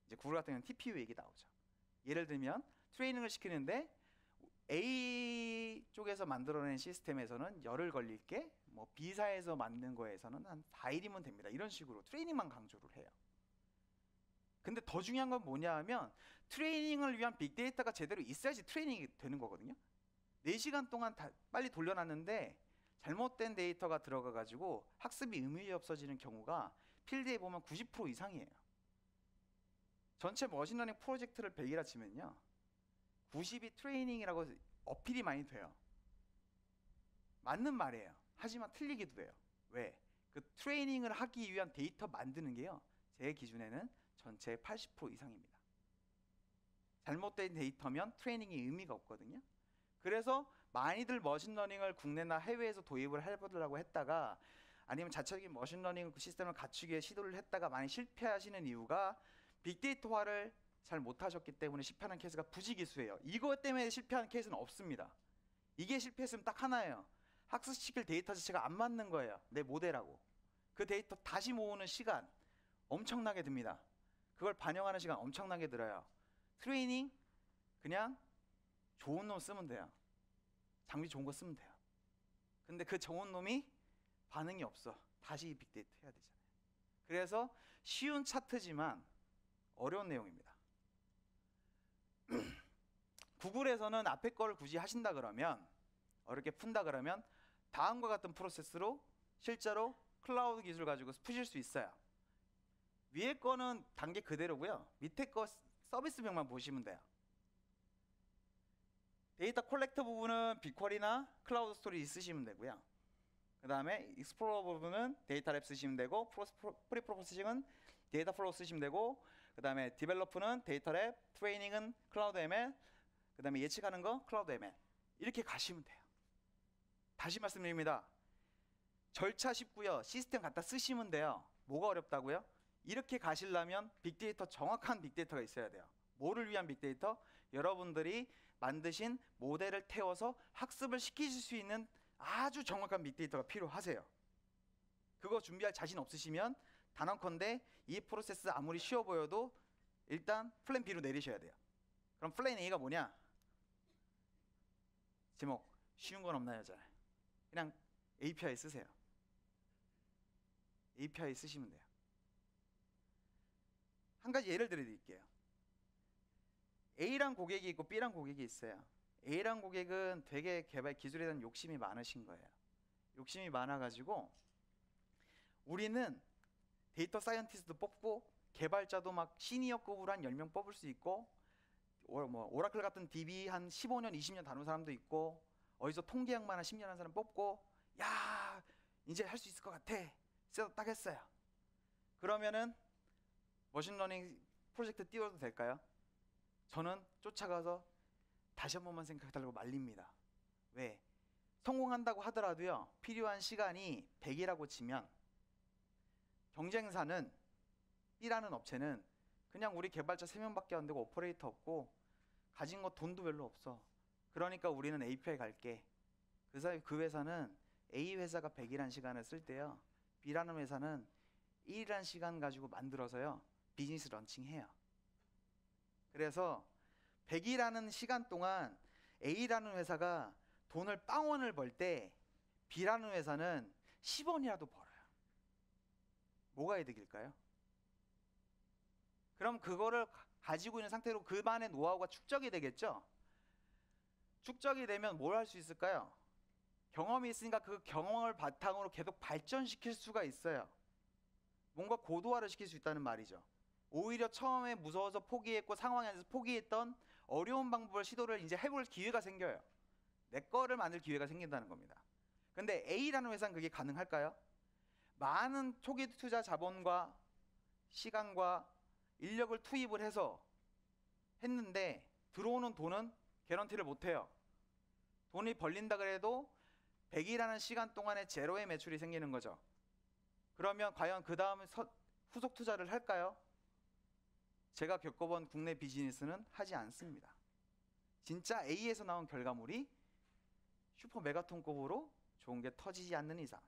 이제 구글 같은 경우는 TPU 얘기 나오죠. 예를 들면 트레이닝을 시키는데 A 쪽에서 만들어낸 시스템에서는 열흘 걸릴 게 뭐 B사에서 만든 거에서는 한 4일이면 됩니다. 이런 식으로 트레이닝만 강조를 해요. 근데 더 중요한 건 뭐냐 하면 트레이닝을 위한 빅데이터가 제대로 있어야지 트레이닝이 되는 거거든요. 4시간 동안 다 빨리 돌려놨는데 잘못된 데이터가 들어가 가지고 학습이 의미 없어지는 경우가 필드에 보면 90% 이상이에요. 전체 머신러닝 프로젝트를 100이라 치면요 90이 트레이닝이라고 어필이 많이 돼요. 맞는 말이에요. 하지만 틀리기도 해요. 왜? 그 트레이닝을 하기 위한 데이터 만드는 게요 제 기준에는 전체의 80% 이상입니다. 잘못된 데이터면 트레이닝이 의미가 없거든요. 그래서 많이들 머신러닝을 국내나 해외에서 도입을 해보려고 했다가 아니면 자체적인 머신러닝 시스템을 갖추기 위해 시도를 했다가 많이 실패하시는 이유가 빅데이터화를 잘 못하셨기 때문에 실패하는 케이스가 부지기수예요. 이것 때문에 실패하는 케이스는 없습니다. 이게 실패했으면 딱 하나예요. 학습시킬 데이터 자체가 안 맞는 거예요. 내 모델하고. 그 데이터 다시 모으는 시간 엄청나게 듭니다. 그걸 반영하는 시간 엄청나게 들어요. 트레이닝 그냥 좋은 놈 쓰면 돼요. 장비 좋은 거 쓰면 돼요. 근데 그 좋은 놈이 반응이 없어. 다시 빅데이터 해야 되잖아요. 그래서 쉬운 차트지만 어려운 내용입니다. 구글에서는 앞에 거를 굳이 하신다 그러면 어렵게 푼다 그러면 다음과 같은 프로세스로 실제로 클라우드 기술 가지고 푸실 수 있어요. 위에 거는 단계 그대로고요. 밑에 거 서비스명만 보시면 돼요. 데이터 콜렉터 부분은 빅쿼리나 클라우드 스토리지 쓰시면 되고요. 그 다음에 익스플로러 부분은 데이터 랩 쓰시면 되고 프리 프로세싱은 데이터 플로우 쓰시면 되고 그 다음에 디벨로프는 데이터 랩, 트레이닝은 클라우드 ML, 그 다음에 예측하는 거 클라우드 ML 이렇게 가시면 돼요. 다시 말씀드립니다. 절차 쉽고요. 시스템 갖다 쓰시면 돼요. 뭐가 어렵다고요? 이렇게 가시려면 빅데이터 정확한 빅데이터가 있어야 돼요. 뭐를 위한 빅데이터? 여러분들이 만드신 모델을 태워서 학습을 시키실 수 있는 아주 정확한 빅데이터가 필요하세요. 그거 준비할 자신 없으시면 단언컨대 이 프로세스 아무리 쉬워 보여도 일단 플랜 B로 내리셔야 돼요. 그럼 플랜 A가 뭐냐? 제목 쉬운 건 없나요? 잘 그냥 API 쓰세요. API 쓰시면 돼요. 한 가지 예를 들어 드릴게요. A란 고객이 있고 B란 고객이 있어요. A란 고객은 되게 개발 기술에 대한 욕심이 많으신 거예요. 욕심이 많아가지고 우리는 데이터 사이언티스트도 뽑고 개발자도 막 시니어급으로 한 10명 뽑을 수 있고 오라클 같은 DB 한 15년 20년 다룬 사람도 있고 어디서 통계학만 한 10년 한 사람 뽑고 야 이제 할 수 있을 것 같아 셋업 딱 했어요. 그러면은 머신러닝 프로젝트 띄워도 될까요? 저는 쫓아가서 다시 한 번만 생각해달라고 말립니다. 왜? 성공한다고 하더라도요 필요한 시간이 100이라고 치면 경쟁사는 B라는 업체는 그냥 우리 개발자 3명밖에 안 되고 오퍼레이터 없고 가진 거 돈도 별로 없어. 그러니까 우리는 API 갈게. 그 회사는 A 회사가 100이라는 시간을 쓸 때요 B라는 회사는 1이라는 시간 가지고 만들어서요 비즈니스 런칭해요. 그래서 100이라는 시간 동안 A라는 회사가 돈을 빵원을 벌 때 B라는 회사는 10원이라도 벌어요. 뭐가 이득일까요? 그럼 그거를 가지고 있는 상태로 그만의 노하우가 축적이 되겠죠? 축적이 되면 뭘 할 수 있을까요? 경험이 있으니까 그 경험을 바탕으로 계속 발전시킬 수가 있어요. 뭔가 고도화를 시킬 수 있다는 말이죠. 오히려 처음에 무서워서 포기했고 상황에 대해서 포기했던 어려운 방법을 시도를 이제 해볼 기회가 생겨요. 내 거를 만들 기회가 생긴다는 겁니다. 근데 A라는 회사는 그게 가능할까요? 많은 초기 투자 자본과 시간과 인력을 투입을 해서 했는데 들어오는 돈은 개런티를 못해요. 돈이 벌린다 그래도 100이라는 시간 동안에 제로의 매출이 생기는 거죠. 그러면 과연 그 다음에 후속 투자를 할까요? 제가 겪어본 국내 비즈니스는 하지 않습니다. 진짜 A에서 나온 결과물이 슈퍼 메가톤급으로 좋은 게 터지지 않는 이상.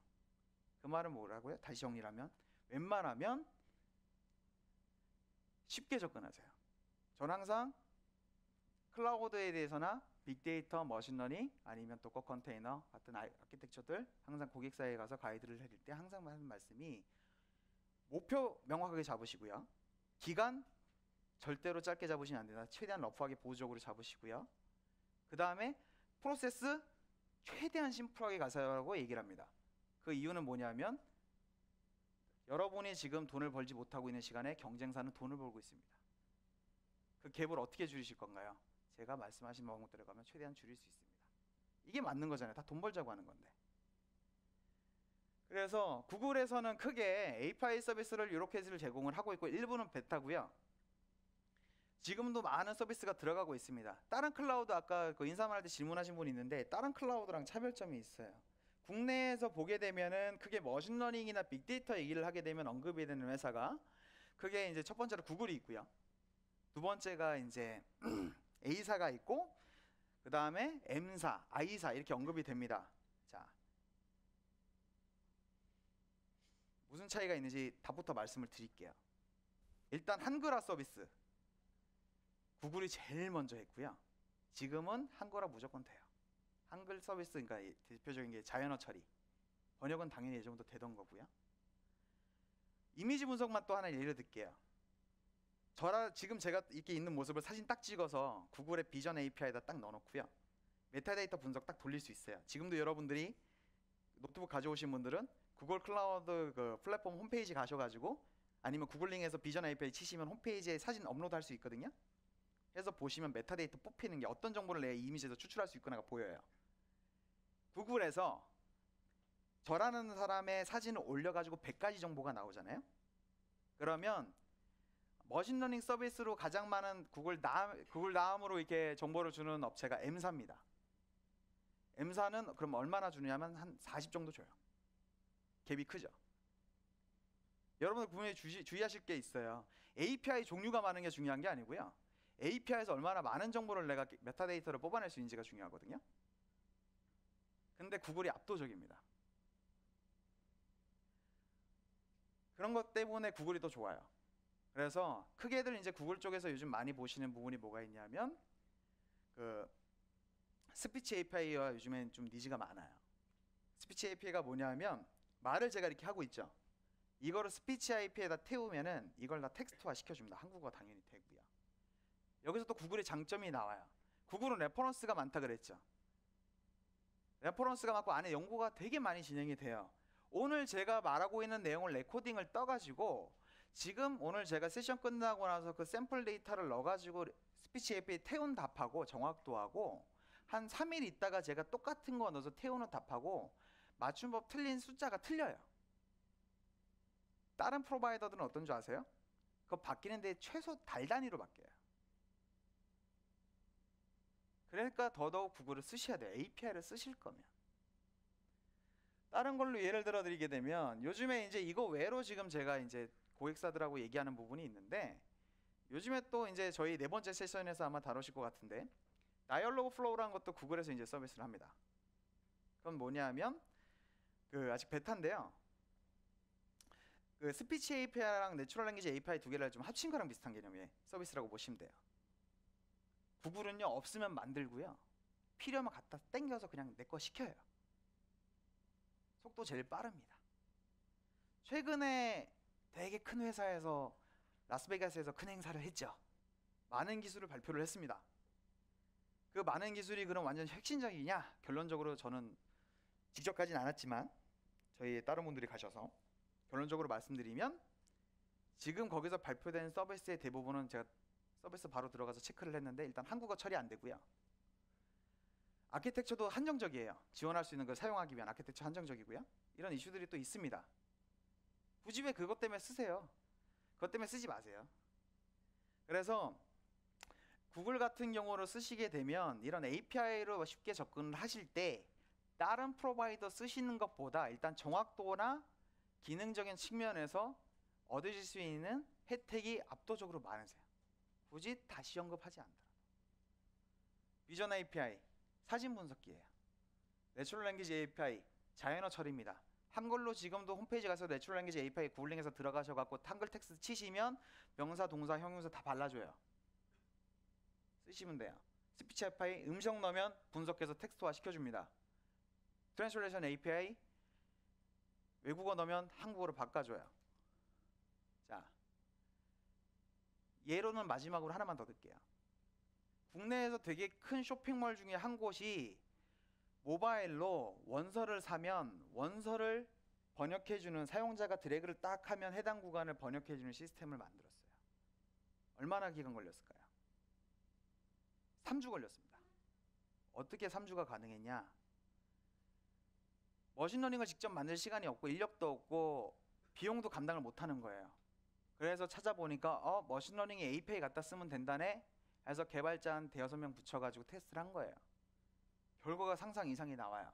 그 말은 뭐라고요? 다시 정리하면 웬만하면 쉽게 접근하세요. 저는 항상 클라우드에 대해서나 빅데이터, 머신러닝 아니면 도커 컨테이너 같은 아키텍처들 항상 고객사에 가서 가이드를 해드릴 때 항상 하는 말씀이 목표 명확하게 잡으시고요. 기간 절대로 짧게 잡으시면 안 된다. 최대한 러프하게 보수적으로 잡으시고요. 그 다음에 프로세스 최대한 심플하게 가세요라고 얘기를 합니다. 그 이유는 뭐냐면 여러분이 지금 돈을 벌지 못하고 있는 시간에 경쟁사는 돈을 벌고 있습니다. 그 갭을 어떻게 줄이실 건가요? 제가 말씀하신 방법대로 가면 최대한 줄일 수 있습니다. 이게 맞는 거잖아요. 다 돈 벌자고 하는 건데. 그래서 구글에서는 크게 API 서비스를 이렇게 제공을 하고 있고 일부는 베타고요. 지금도 많은 서비스가 들어가고 있습니다. 다른 클라우드 아까 그 인사말 할 때 질문하신 분이 있는데 다른 클라우드랑 차별점이 있어요. 국내에서 보게 되면은 크게 머신러닝이나 빅데이터 얘기를 하게 되면 언급이 되는 회사가 그게 이제 첫 번째로 구글이 있고요. 두 번째가 이제 A사가 있고 그 다음에 M사, I사 이렇게 언급이 됩니다. 자, 무슨 차이가 있는지 답부터 말씀을 드릴게요. 일단 한글화 서비스 구글이 제일 먼저 했고요. 지금은 한글화 무조건 돼요. 한글 서비스 그러니까 대표적인 게 자연어 처리 번역은 당연히 예전부터 되던 거고요. 이미지 분석만 또 하나 예를 들게요. 지금 제가 이렇게 있는 모습을 사진 딱 찍어서 구글의 비전 API에다 딱 넣어놓고요. 메타데이터 분석 딱 돌릴 수 있어요. 지금도 여러분들이 노트북 가져오신 분들은 구글 클라우드 그 플랫폼 홈페이지 가셔가지고 아니면 구글링에서 비전 API 치시면 홈페이지에 사진 업로드 할 수 있거든요. 그래서 보시면 메타데이터 뽑히는 게 어떤 정보를 내 이미지에서 추출할 수 있구나가 보여요. 구글에서 저라는 사람의 사진을 올려가지고 100가지 정보가 나오잖아요. 그러면 머신러닝 서비스로 가장 많은 구글 다음으로 이렇게 정보를 주는 업체가 M사입니다. M사는 그럼 얼마나 주냐면 한 40 정도 줘요. 갭이 크죠. 여러분들 분명히 주의하실 게 있어요. API 종류가 많은 게 중요한 게 아니고요. API에서 얼마나 많은 정보를 내가 메타데이터를 뽑아낼 수 있는지가 중요하거든요. 근데 구글이 압도적입니다. 그런 것 때문에 구글이 더 좋아요. 그래서 크게들 이제 구글 쪽에서 요즘 많이 보시는 부분이 뭐가 있냐면 그 스피치 API와 요즘엔 좀 니즈가 많아요. 스피치 API가 뭐냐면 말을 제가 이렇게 하고 있죠. 이거를 스피치 API에다 태우면은 이걸 다 텍스트화 시켜줍니다. 한국어 당연히 되고요. 여기서 또 구글의 장점이 나와요. 구글은 레퍼런스가 많다 그랬죠. 레퍼런스가 많고 안에 연구가 되게 많이 진행이 돼요. 오늘 제가 말하고 있는 내용을 레코딩을 떠가지고 지금 오늘 제가 세션 끝나고 나서 그 샘플 데이터를 넣어가지고 스피치 API 태운 답하고 정확도하고 한 3일 있다가 제가 똑같은 거 넣어서 태우는 답하고 맞춤법 틀린 숫자가 틀려요. 다른 프로바이더들은 어떤 줄 아세요? 그거 바뀌는데 최소 달 단위로 바뀌어요. 그러니까 더더욱 구글을 쓰셔야 돼요. API를 쓰실 거면. 다른 걸로 예를 들어 드리게 되면 요즘에 이제 이거 외로 지금 제가 이제 고객사들하고 얘기하는 부분이 있는데 요즘에 또 이제 저희 네 번째 세션에서 아마 다루실 것 같은데 다이얼로그 플로우라는 것도 구글에서 이제 서비스를 합니다. 그건 뭐냐면 그 아직 베타인데요. 그 스피치 API랑 내추럴 랭귀지 API 두 개를 좀 합친 거랑 비슷한 개념의 서비스라고 보시면 돼요. 구글은요 없으면 만들고요. 필요하면 갖다 땡겨서 그냥 내 거 시켜요. 속도 제일 빠릅니다. 최근에 되게 큰 회사에서 라스베가스에서 큰 행사를 했죠. 많은 기술을 발표를 했습니다. 그 많은 기술이 그럼 완전 혁신적이냐? 결론적으로 저는 직접 가진 않았지만 저희 다른 분들이 가셔서 결론적으로 말씀드리면 지금 거기서 발표된 서비스의 대부분은 제가 서비스 바로 들어가서 체크를 했는데 일단 한국어 처리 안 되고요. 아키텍처도 한정적이에요. 지원할 수 있는 걸 사용하기 위한 아키텍처 한정적이고요. 이런 이슈들이 또 있습니다. 굳이 왜 그것 때문에 쓰세요? 그것 때문에 쓰지 마세요. 그래서 구글 같은 경우로 쓰시게 되면 이런 API로 쉽게 접근을 하실 때 다른 프로바이더 쓰시는 것보다 일단 정확도나 기능적인 측면에서 얻으실 수 있는 혜택이 압도적으로 많으세요. 굳이 다시 언급하지 않더라도. 비전 API, 사진 분석기예요. 내추럴 랭귀지 API, 자연어 처리입니다. 한글로 지금도 홈페이지 가서 내추럴 랭귀지 API 구글링에서 들어가셔갖고 한글 텍스트 치시면 명사, 동사, 형용사 다 발라줘요. 쓰시면 돼요. 스피치 API 음성 넣으면 분석해서 텍스트화 시켜줍니다. 트랜스레이션 API 외국어 넣으면 한국어로 바꿔줘요. 자, 예로는 마지막으로 하나만 더 드릴게요. 국내에서 되게 큰 쇼핑몰 중에 한 곳이 모바일로 원서를 사면 원서를 번역해주는 사용자가 드래그를 딱 하면 해당 구간을 번역해주는 시스템을 만들었어요. 얼마나 기간 걸렸을까요? 3주 걸렸습니다. 어떻게 3주가 가능했냐? 머신러닝을 직접 만들 시간이 없고 인력도 없고 비용도 감당을 못하는 거예요. 그래서 찾아보니까 머신러닝에 API 갖다 쓰면 된다네 해서 개발자 한 5-6명 붙여가지고 테스트를 한 거예요. 결과가 상상 이상이 나와요.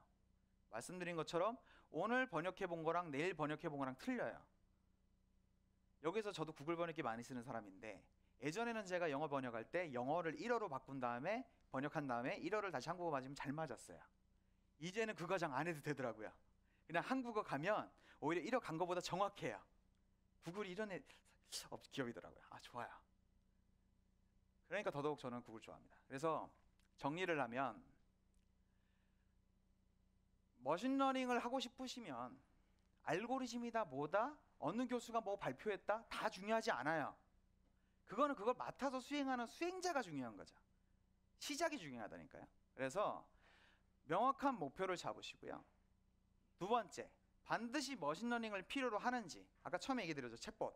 말씀드린 것처럼 오늘 번역해 본 거랑 내일 번역해 본 거랑 틀려요. 여기서 저도 구글 번역기 많이 쓰는 사람인데 예전에는 제가 영어 번역할 때 영어를 1어로 바꾼 다음에 번역한 다음에 1어를 다시 한국어 맞으면 잘 맞았어요. 이제는 그 과정 안 해도 되더라고요. 그냥 한국어 가면 오히려 1어 간 거보다 정확해요. 구글이 이런 기업이더라고요. 아, 좋아요. 그러니까 더더욱 저는 구글 좋아합니다. 그래서 정리를 하면 머신러닝을 하고 싶으시면 알고리즘이다 뭐다 어느 교수가 뭐 발표했다 다 중요하지 않아요. 그거는 그걸 맡아서 수행하는 수행자가 중요한 거죠. 시작이 중요하다니까요. 그래서 명확한 목표를 잡으시고요. 두 번째, 반드시 머신러닝을 필요로 하는지 아까 처음에 얘기 드렸죠. 챗봇.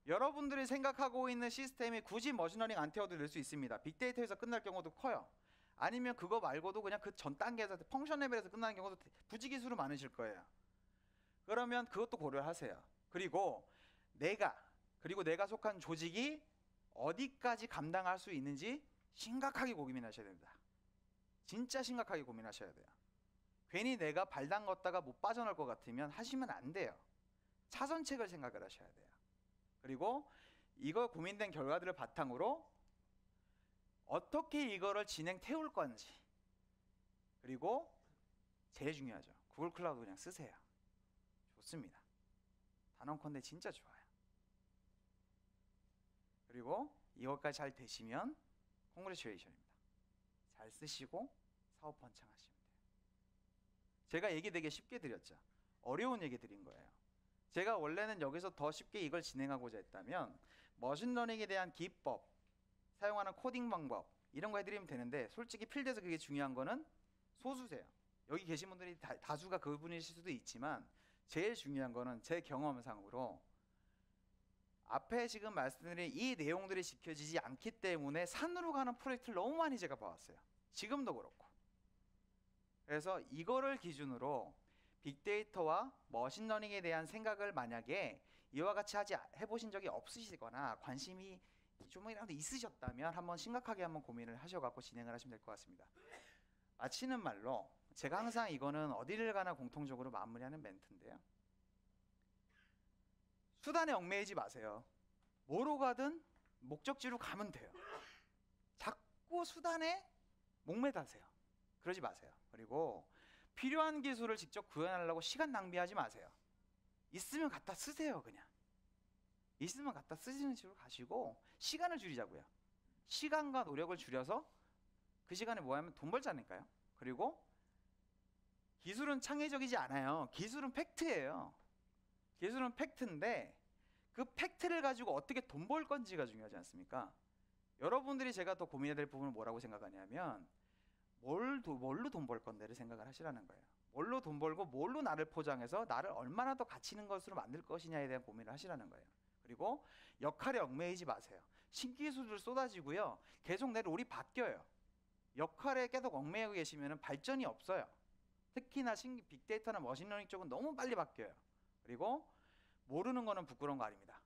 여러분들이 생각하고 있는 시스템이 굳이 머신러닝 안 태워도 될 수 있습니다. 빅데이터에서 끝날 경우도 커요. 아니면 그거 말고도 그냥 그 전 단계에서 펑션 레벨에서 끝나는 경우도 부지기수로 많으실 거예요. 그러면 그것도 고려하세요. 그리고 내가 속한 조직이 어디까지 감당할 수 있는지 심각하게 고민하셔야 됩니다. 진짜 심각하게 고민하셔야 돼요. 괜히 내가 발 담궜다가 못 빠져나올 것 같으면 하시면 안 돼요. 차선책을 생각을 하셔야 돼요. 그리고 이거 고민된 결과들을 바탕으로 어떻게 이거를 태울 건지, 그리고 제일 중요하죠. 구글 클라우드 그냥 쓰세요. 좋습니다. 단언컨대 진짜 좋아요. 그리고 이것까지 잘 되시면 congratulation입니다. 잘 쓰시고 사업 번창하시면 돼요. 제가 얘기 되게 쉽게 드렸죠. 어려운 얘기 드린 거예요. 제가 원래는 여기서 더 쉽게 이걸 진행하고자 했다면 머신러닝에 대한 기법, 사용하는 코딩 방법 이런 거 해드리면 되는데 솔직히 필드에서 그게 중요한 거는 소수세요. 여기 계신 분들이 다수가 그분이실 수도 있지만 제일 중요한 거는 제 경험상으로 앞에 지금 말씀드린 이 내용들이 지켜지지 않기 때문에 산으로 가는 프로젝트를 너무 많이 제가 봐왔어요. 지금도 그렇고. 그래서 이거를 기준으로 빅데이터와 머신러닝에 대한 생각을 만약에 이와 같이 해보신 적이 없으시거나 관심이 좀이라도 있으셨다면 한번 심각하게 한번 고민을 하셔갖고 진행을 하시면 될 것 같습니다. 마치는 말로 제가 항상 이거는 어디를 가나 공통적으로 마무리하는 멘트인데요. 수단에 얽매이지 마세요. 뭐로 가든 목적지로 가면 돼요. 자꾸 수단에 목매다세요. 그러지 마세요. 그리고 필요한 기술을 직접 구현하려고 시간 낭비하지 마세요. 있으면 갖다 쓰세요. 그냥 있으면 갖다 쓰시는 식으로 가시고 시간을 줄이자고요. 시간과 노력을 줄여서 그 시간에 뭐 하면 돈 벌지 않을까요? 그리고 기술은 창의적이지 않아요. 기술은 팩트예요. 기술은 팩트인데 그 팩트를 가지고 어떻게 돈 벌 건지가 중요하지 않습니까? 여러분들이 제가 더 고민해야 될 부분은 뭐라고 생각하냐면 뭘로 돈 벌 건데를 생각을 하시라는 거예요. 뭘로 돈 벌고 뭘로 나를 포장해서 나를 얼마나 더 가치 있는 것으로 만들 것이냐에 대한 고민을 하시라는 거예요. 그리고 역할에 얽매이지 마세요. 신기술들 쏟아지고요. 계속 내 롤이 바뀌어요. 역할에 계속 얽매이고 계시면 발전이 없어요. 특히나 빅데이터나 머신러닝 쪽은 너무 빨리 바뀌어요. 그리고 모르는 거는 부끄러운 거 아닙니다.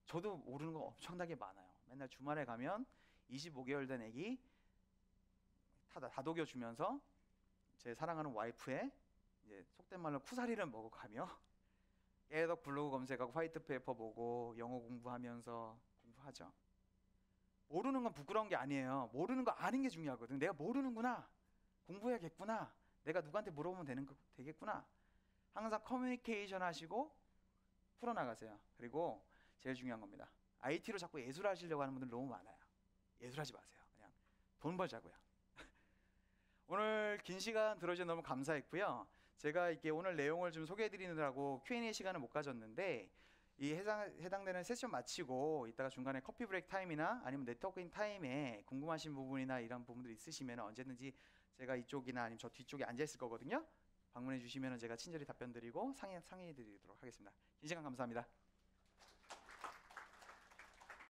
저도 모르는 거 엄청나게 많아요. 맨날 주말에 가면 25개월 된 애기 다독여 주면서 제 사랑하는 와이프의 이제 속된 말로 쿠사리를 먹어가며 계속 블로그 검색하고 화이트페이퍼 보고 영어 공부하면서 공부하죠. 모르는 건 부끄러운 게 아니에요. 모르는 거 아는 게 중요하거든. 내가 모르는구나. 공부해야겠구나. 내가 누구한테 물어보면 되겠구나. 항상 커뮤니케이션 하시고 풀어나가세요. 그리고 제일 중요한 겁니다. IT로 자꾸 예술 하시려고 하는 분들 너무 많아요. 예술하지 마세요. 그냥 돈 벌자고요. 오늘 긴 시간 들어주셔서 너무 감사했고요. 제가 이렇게 오늘 내용을 좀 소개해드리느라고 Q&A 시간을 못 가졌는데 이 해당되는 세션 마치고 이따가 중간에 커피 브레이크 타임이나 아니면 네트워킹 타임에 궁금하신 부분이나 이런 부분들이 있으시면 언제든지 제가 이쪽이나 아니면 저 뒤쪽에 앉아 있을 거거든요. 방문해 주시면 제가 친절히 답변 드리고 상의해 드리도록 하겠습니다. 긴 시간 감사합니다.